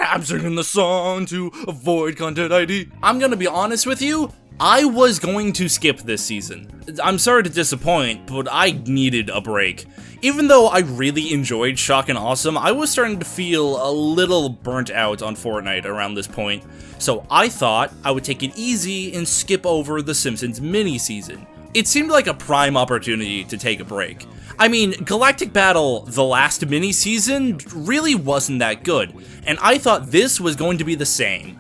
I'm singing the song to avoid content ID. I'm gonna be honest with you, I was going to skip this season. I'm sorry to disappoint, but I needed a break. Even though I really enjoyed Shock and Awesome, I was starting to feel a little burnt out on Fartnite around this point, so I thought I would take it easy and skip over the Simpsons mini-season. It seemed like a prime opportunity to take a break. I mean, Galactic Battle, the last mini-season, really wasn't that good, and I thought this was going to be the same.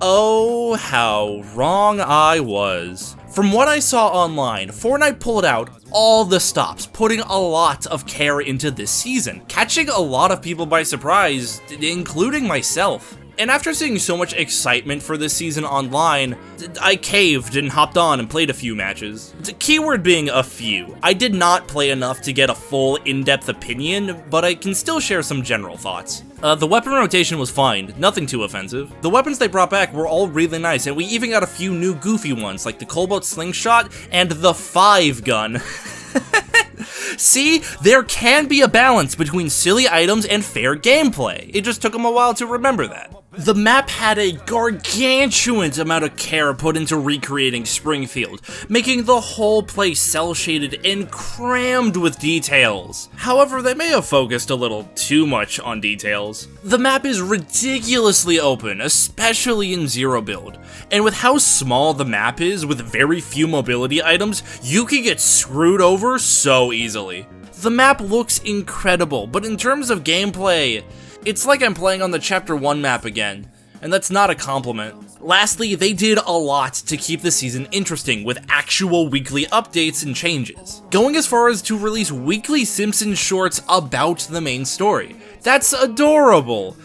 Oh, how wrong I was. From what I saw online, Fartnite pulled out all the stops, putting a lot of care into this season, catching a lot of people by surprise, including myself. And after seeing so much excitement for this season online, I caved and hopped on and played a few matches. The keyword being a few. I did not play enough to get a full in-depth opinion, but I can still share some general thoughts. The weapon rotation was fine, nothing too offensive. The weapons they brought back were all really nice, and we even got a few new goofy ones, like the Cobalt Slingshot and the 5-gun. See, there can be a balance between silly items and fair gameplay. It just took them a while to remember that. The map had a gargantuan amount of care put into recreating Springfield, making the whole place cel-shaded and crammed with details. However, they may have focused a little too much on details. The map is ridiculously open, especially in Zero build, and with how small the map is with very few mobility items, you can get screwed over so easily. The map looks incredible, but in terms of gameplay, it's like I'm playing on the Chapter 1 map again, and that's not a compliment. Lastly, they did a lot to keep the season interesting with actual weekly updates and changes, going as far as to release weekly Simpsons shorts about the main story. That's adorable,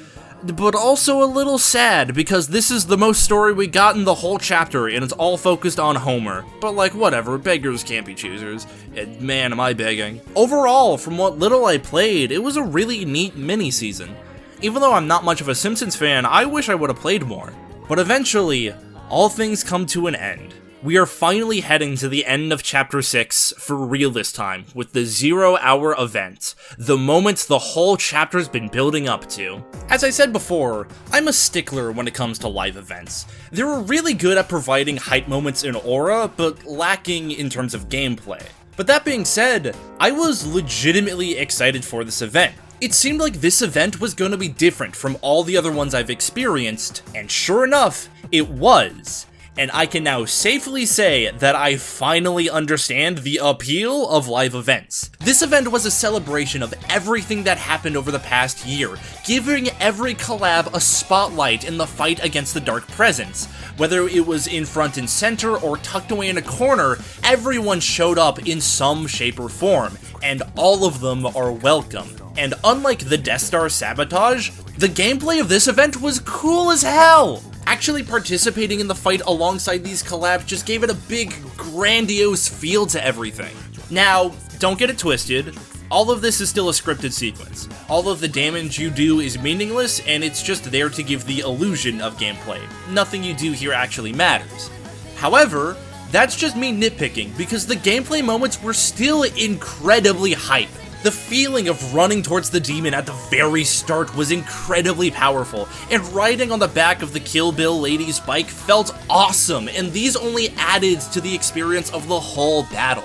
but also a little sad because this is the most story we got in the whole chapter and it's all focused on Homer. But like whatever, beggars can't be choosers, and man am I begging. Overall, from what little I played, it was a really neat mini-season. Even though I'm not much of a Simpsons fan, I wish I would have played more. But eventually, all things come to an end. We are finally heading to the end of Chapter 6 for real this time, with the 0-hour event, the moment the whole chapter's been building up to. As I said before, I'm a stickler when it comes to live events. They were really good at providing hype moments in aura, but lacking in terms of gameplay. But that being said, I was legitimately excited for this event. It seemed like this event was going to be different from all the other ones I've experienced, and sure enough, it was. And I can now safely say that I finally understand the appeal of live events. This event was a celebration of everything that happened over the past year, giving every collab a spotlight in the fight against the Dark Presence. Whether it was in front and center or tucked away in a corner, everyone showed up in some shape or form, and all of them are welcome. And unlike the Death Star sabotage, the gameplay of this event was cool as hell! Actually participating in the fight alongside these collabs just gave it a big, grandiose feel to everything. Now, don't get it twisted, all of this is still a scripted sequence. All of the damage you do is meaningless, and it's just there to give the illusion of gameplay. Nothing you do here actually matters. However, that's just me nitpicking, because the gameplay moments were still incredibly hype. The feeling of running towards the demon at the very start was incredibly powerful, and riding on the back of the Kill Bill lady's bike felt awesome, and these only added to the experience of the whole battle.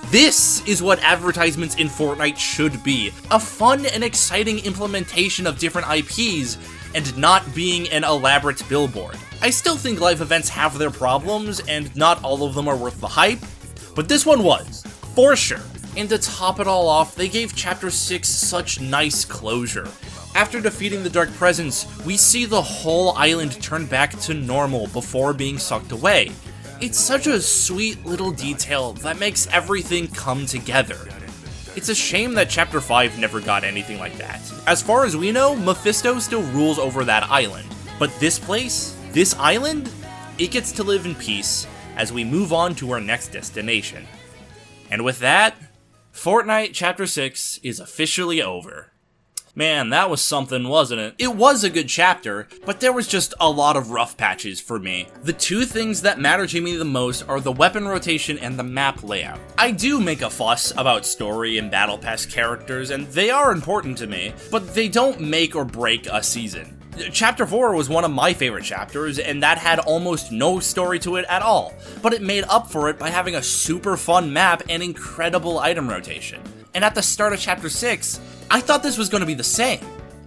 This is what advertisements in Fartnite should be, a fun and exciting implementation of different IPs, and not being an elaborate billboard. I still think live events have their problems, and not all of them are worth the hype, but this one was, for sure. And to top it all off, they gave Chapter 6 such nice closure. After defeating the Dark Presence, we see the whole island turn back to normal before being sucked away. It's such a sweet little detail that makes everything come together. It's a shame that Chapter 5 never got anything like that. As far as we know, Mephisto still rules over that island. But this place, this island, it gets to live in peace as we move on to our next destination. And with that, Fartnite Chapter 6 is officially over. Man, that was something, wasn't it? It was a good chapter, but there was just a lot of rough patches for me. The two things that matter to me the most are the weapon rotation and the map layout. I do make a fuss about story and battle pass characters, and they are important to me, but they don't make or break a season. Chapter 4 was one of my favorite chapters, and that had almost no story to it at all, but it made up for it by having a super fun map and incredible item rotation. And at the start of Chapter 6, I thought this was going to be the same.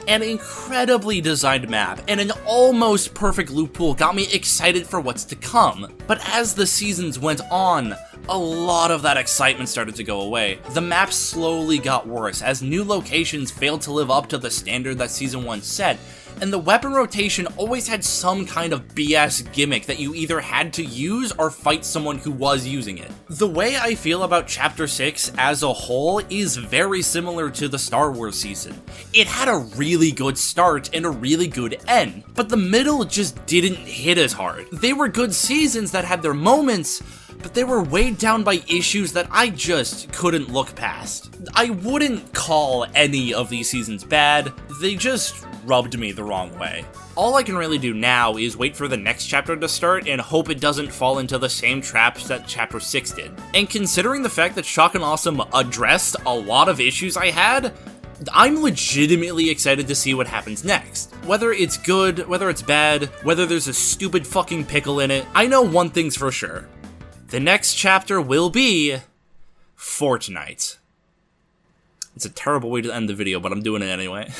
An incredibly designed map and an almost perfect loot pool got me excited for what's to come. But as the seasons went on, a lot of that excitement started to go away. The map slowly got worse as new locations failed to live up to the standard that Season 1 set, and the weapon rotation always had some kind of BS gimmick that you either had to use or fight someone who was using it. The way I feel about Chapter 6 as a whole is very similar to the Star Wars season. It had a really good start and a really good end, but the middle just didn't hit as hard. They were good seasons that had their moments, but they were weighed down by issues that I just couldn't look past. I wouldn't call any of these seasons bad, they just rubbed me the wrong way. All I can really do now is wait for the next chapter to start and hope it doesn't fall into the same traps that Chapter 6 did. And considering the fact that Shock and Awesome addressed a lot of issues I had, I'm legitimately excited to see what happens next. Whether it's good, whether it's bad, whether there's a stupid fucking pickle in it, I know one thing's for sure. The next chapter will be Fartnite. It's a terrible way to end the video, but I'm doing it anyway.